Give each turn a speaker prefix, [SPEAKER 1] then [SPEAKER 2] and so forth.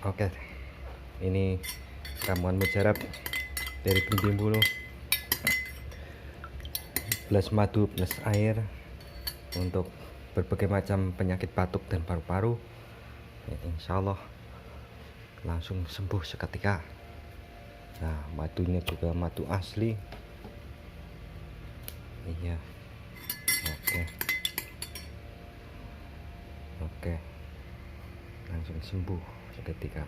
[SPEAKER 1] Oke, ini ramuan mujarab dari Bendembulu plus madu plus air untuk berbagai macam penyakit batuk dan paru-paru. Ya, insya Allah langsung sembuh seketika. Nah, madunya juga madu asli. Iya. Oke, langsung sembuh seketika.